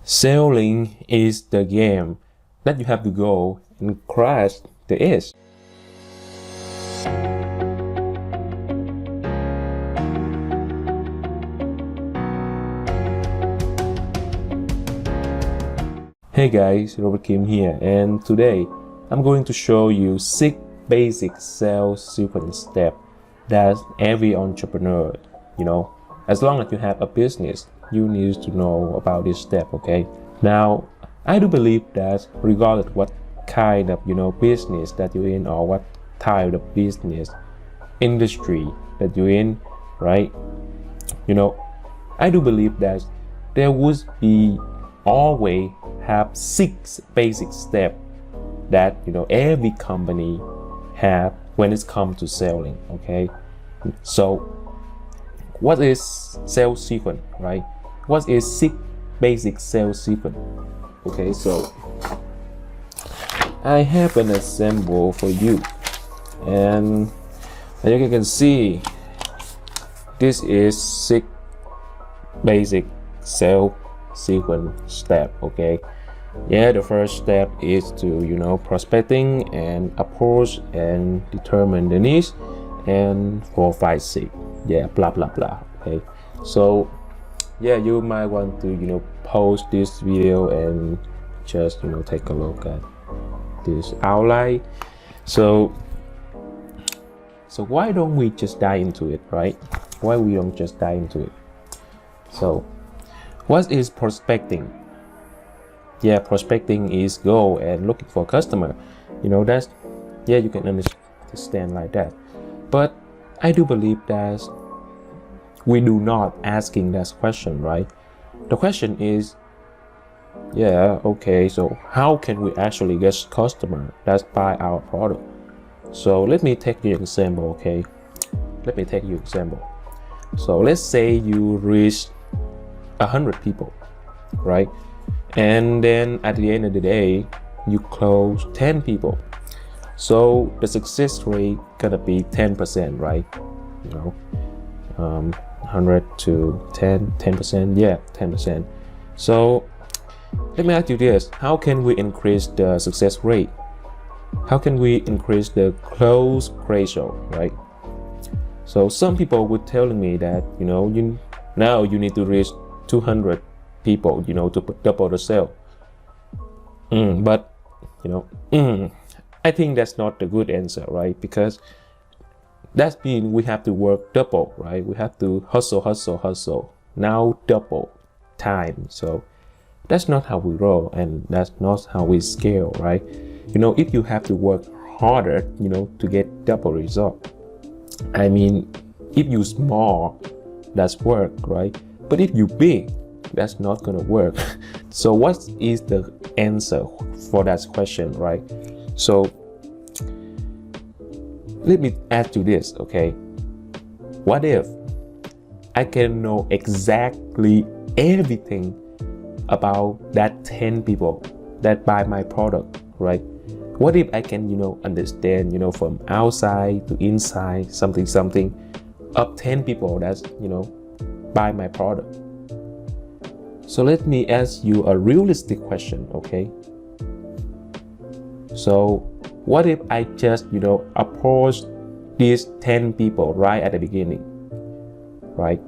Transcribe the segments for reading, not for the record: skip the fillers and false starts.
Sailing is the game that you have to go and crash the edge. Hey guys, Robert Kim here, and today I'm going to show you 6 basic sales sequence steps that every entrepreneur, as long as you have a business, you need to know about this step, okay? Now, I do believe that regardless what kind of, business that you're in or what type of business industry that you're in, right? I do believe that there would be always have 6 basic steps that every company have when it comes to selling, okay? So what is sales sequence, right? What is 6 basic sales sequence? Okay, so I have an example for you, and as you can see, this is 6 basic sales sequence step. Okay, yeah, the first step is to prospecting and approach and determine the needs and 4 5 6, yeah, blah blah blah. Okay, so yeah, you might want to pause this video and just take a look at this outline. So why don't we just dive into it, right? Why we don't just dive into it? So what is prospecting? Yeah, prospecting is go and looking for a customer. That's, yeah, you can understand like that. But I do believe that we do not asking that question, right? The question is, yeah, okay, so how can we actually get customer that buy our product? So let me take you example, okay? Let me take you example. So let's say you reach 100 people, right? And then at the end of the day, you close 10 people. So the success rate gonna be 10%, right? 100 to 10%, yeah, 10%. So let me ask you this: how can we increase the success rate? How can we increase the close ratio, right? So some people were telling me that now you need to reach 200 people to double the sale. But I think that's not the good answer, right? Because that means we have to work double, right? We have to hustle now double time. So that's not how we roll, and that's not how we scale, right? If you have to work harder to get double result, I mean, if you small, that's work, right? But if you big, that's not gonna work. So what is the answer for that question, right? So let me ask you this, okay? What if I can know exactly everything about that 10 people that buy my product, right? What if I can understand from outside to inside something of 10 people that's buy my product? So let me ask you a realistic question, okay? So what if I just approach these 10 people right at the beginning, right?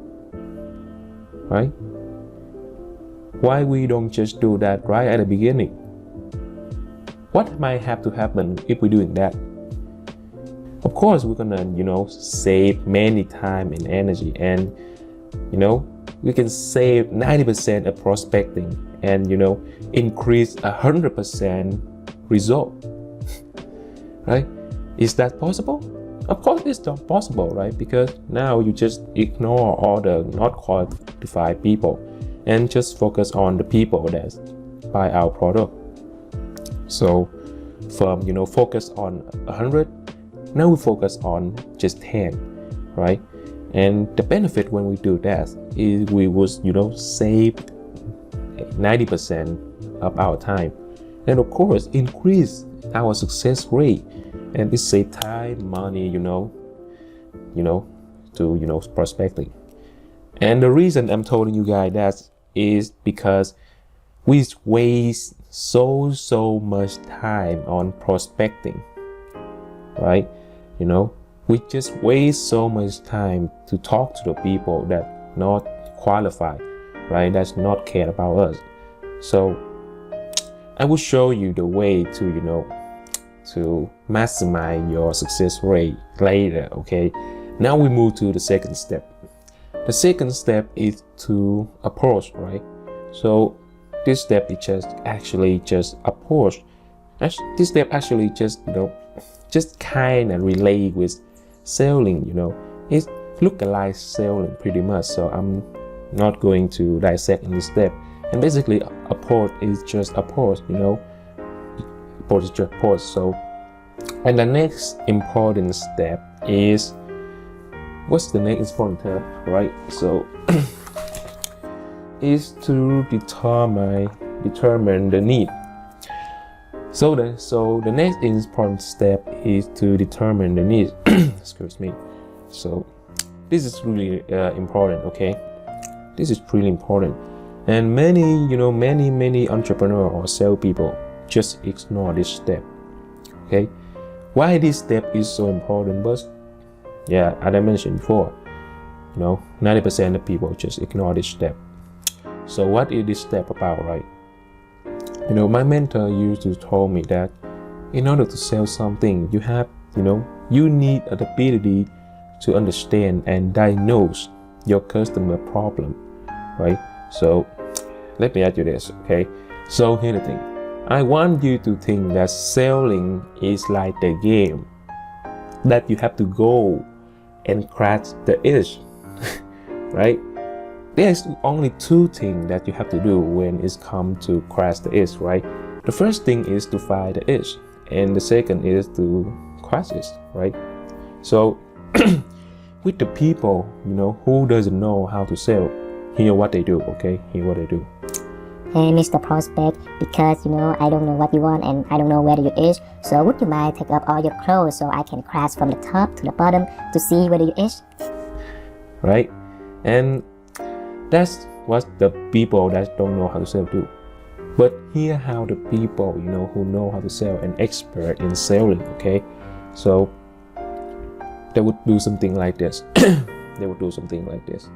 Why we don't just do that right at the beginning? What might have to happen if we're doing that? Of course, we're gonna save many time and energy, and we can save 90% of prospecting and increase 100% result. Right? Is that possible? Of course it's not possible, right? Because now you just ignore all the not qualified people and just focus on the people that buy our product. So from focus on 100, now we focus on just 10, right? And the benefit when we do that is we would save 90% of our time, and of course increase our success rate, and it save time, money, to prospecting. And the reason I'm telling you guys that is because we waste so much time on prospecting, right? You know, we just waste so much time to talk to the people that not qualified, right? That's not care about us. So I will show you the way to, you know, to maximize your success rate later. Okay, now we move to the second step. The second step is to approach, right? So this step is just approach. This step actually just, you know, just kind of relate with selling, you know. It look like selling pretty much, so I'm not going to dissect in this step. And basically approach is just approach, you know. Approach is just approach. So, and the next important step is, what's the next important step, right? So is to determine the need. So the next important step is to determine the need. Excuse me. So this is really important. Okay, this is really important, and many entrepreneurs or sales people just ignore this step. Okay, why this step is so important? But yeah, as I mentioned before, you know, 90% of people just ignore this step. So what is this step about, right? You know, my mentor used to tell me that in order to sell something, you have, you know, you need an ability to understand and diagnose your customer problem, right? So let me ask you this, okay? So here's the thing. I want you to think that selling is like the game that you have to go and crack the itch, right? There's only two things that you have to do when it's come to crash the itch, right? The first thing is to find the itch, and the second is to crash it, right? So with the people, you know, who doesn't know how to sell, hear what they do, okay? Hear what they do. Hey, Mr. Prospect, because, you know, I don't know what you want and I don't know where you is, so would you mind take up all your clothes so I can crash from the top to the bottom to see whether you is? Right? And that's what the people that don't know how to sell do. But hear how the people, you know, who know how to sell and expert in selling, okay? So they would do something like this. They would do something like this.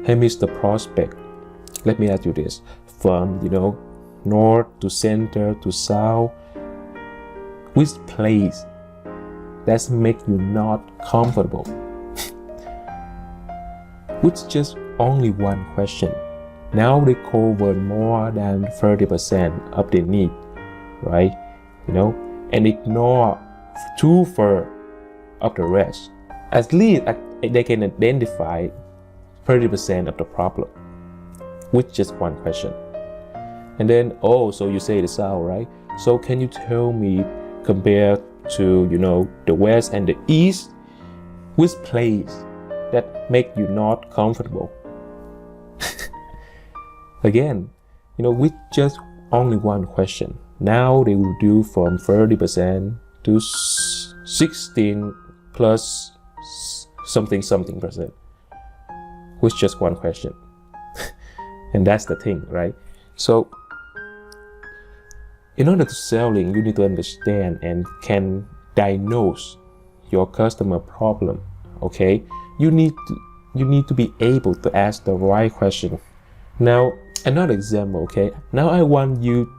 Hey, Mr. Prospect, let me ask you this. From, you know, north to center to south, which place that make you not comfortable? Which just only one question. Now they cover more than 30% of the need, right? You know, and ignore 2/3 of the rest. At least they can identify 30% of the problem with just one question. And then, oh, so you say the south, right? So can you tell me, compared to, you know, the west and the east, which place that make you not comfortable? Again, you know, with just only one question. Now they will do from 30% to 16 plus something percent with just one question. And that's the thing, right? So in order to selling, you need to understand and can diagnose your customer problem, okay? You need to be able to ask the right question. Now, another example, okay? Now I want you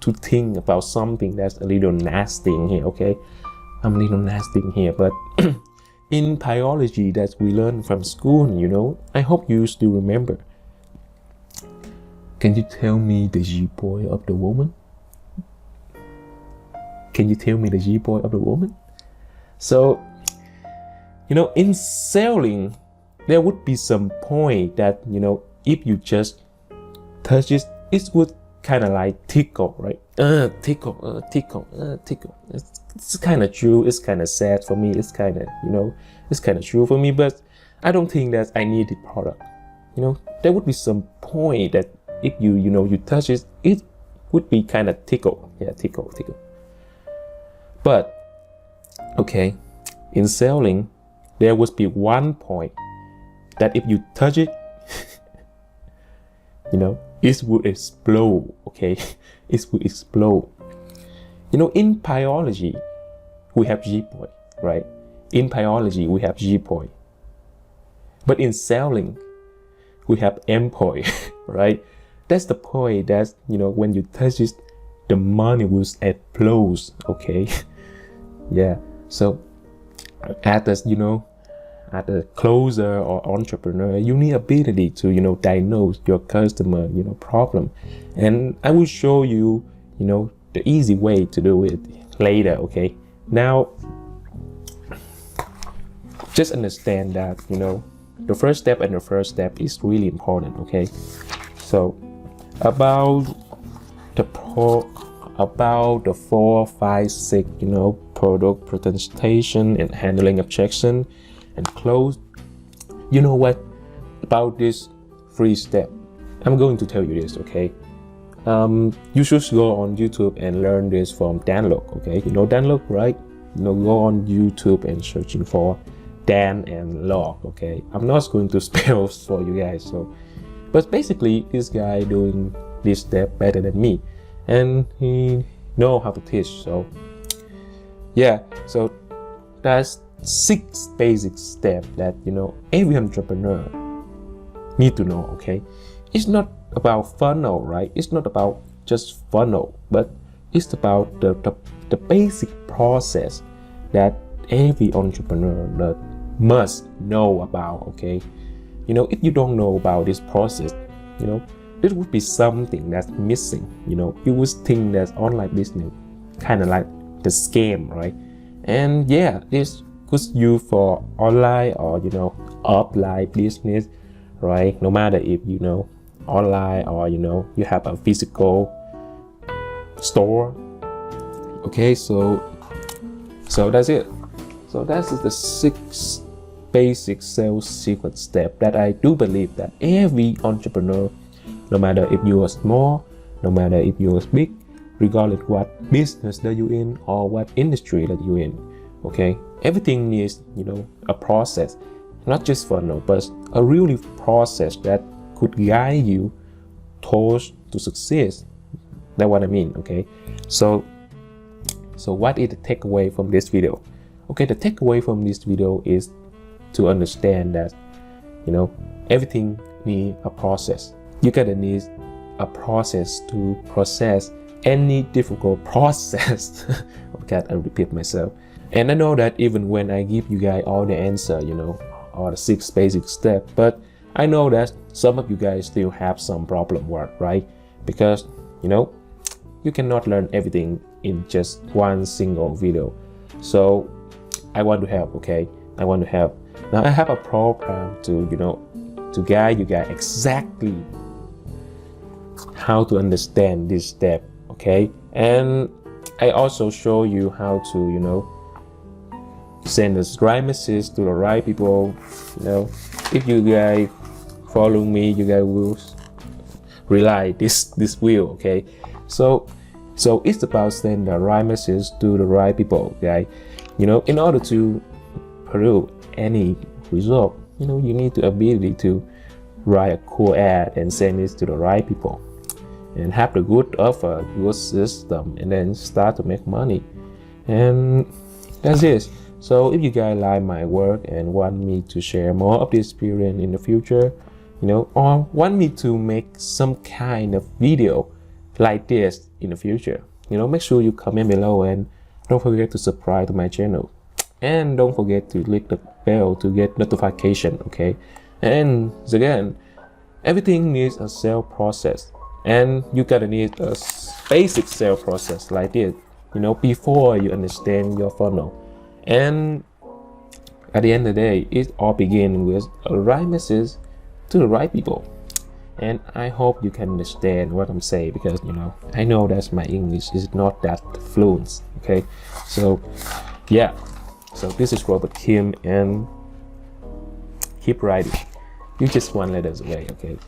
to think about something that's a little nasty in here, okay? I'm a little nasty in here, but in biology that we learn from school, you know, I hope you still remember. Can you tell me the G-boy of the woman? Can you tell me the G-boy of the woman? So, you know, in selling, there would be some point that, you know, if you just touch it, it would kind of like tickle, right? Tickle. It's kind of true. It's kind of sad for me. It's kind of, you know, it's kind of true for me, but I don't think that I need the product. You know, there would be some point that if you touch it, it would be kind of tickle. Yeah, tickle. But, okay, in selling, there would be one point that if you touch it, you know, it would explode, okay, it will explode. You know, in biology, we have G point, right? In biology, we have G point. But in selling, we have M point, right? That's the point that, you know, when you touch it, the money will explode, okay? Yeah, so as you know, as a closer or entrepreneur, you need ability to, you know, diagnose your customer, you know, problem. And I will show you, you know, the easy way to do it later, okay? Now, just understand that, you know, the first step is really important, okay? So about the 4, 5, 6, you know, product presentation and handling objection and close. You know what? About this 3 step, I'm going to tell you this, okay? You should go on YouTube and learn this from Dan Lok, okay? You know Dan Lok, right? You know, go on YouTube and searching for Dan and Lok, okay? I'm not going to spell for you guys, so, but basically this guy doing this step better than me, and he know how to teach. So yeah, so that's 6 basic steps that, you know, every entrepreneur need to know, okay? It's not about funnel, right? It's not about just funnel, but it's about the basic process that every entrepreneur must know about, okay? You know, if you don't know about this process, you know, this would be something that's missing. You know, you would think that online business kind of like the scam, right? And yeah, this could use for online or, you know, offline business, right? No matter if, you know, online or, you know, you have a physical store. Okay, so that's it. So that's the 6 basic sales sequence step that I do believe that every entrepreneur, no matter if you are small, no matter if you are big, regardless what business that you're in or what industry that you're in, okay, everything needs, you know, a process, not just funnel, but a really process that could guide you towards to success. That's what I mean, okay? So what is the takeaway from this video? Okay, the takeaway from this video is to understand that, you know, everything needs a process. You gotta need a process to process any difficult process. Okay, I repeat myself. And I know that even when I give you guys all the answer, you know, all the 6 basic steps, but I know that some of you guys still have some problem work, right? Because, you know, you cannot learn everything in just one single video. So I want to help, okay? I want to help. Now I have a program to, you know, to guide you guys exactly how to understand this step, okay? And I also show you how to, you know, send the right message to the right people. You know, if you guys follow me, you guys will rely this will, okay? So it's about sending the right message to the right people, okay? You know, in order to produce any result, you know, you need the ability to write a cool ad and send it to the right people, and have the good offer, good system, and then start to make money. And that's it. So if you guys like my work and want me to share more of this experience in the future, you know, or want me to make some kind of video like this in the future, you know, make sure you comment below, and don't forget to subscribe to my channel, and don't forget to click the bell to get notification, okay? And again, everything needs a sales process, and you gotta need a basic sales process like this, you know, before you understand your funnel. And at the end of the day, it all begins with a right message to the right people. And I hope you can understand what I'm saying, because, you know, I know that my English is not that fluent, okay? So yeah, so this is Robert Kim, and keep writing. You just 1 letter away, okay?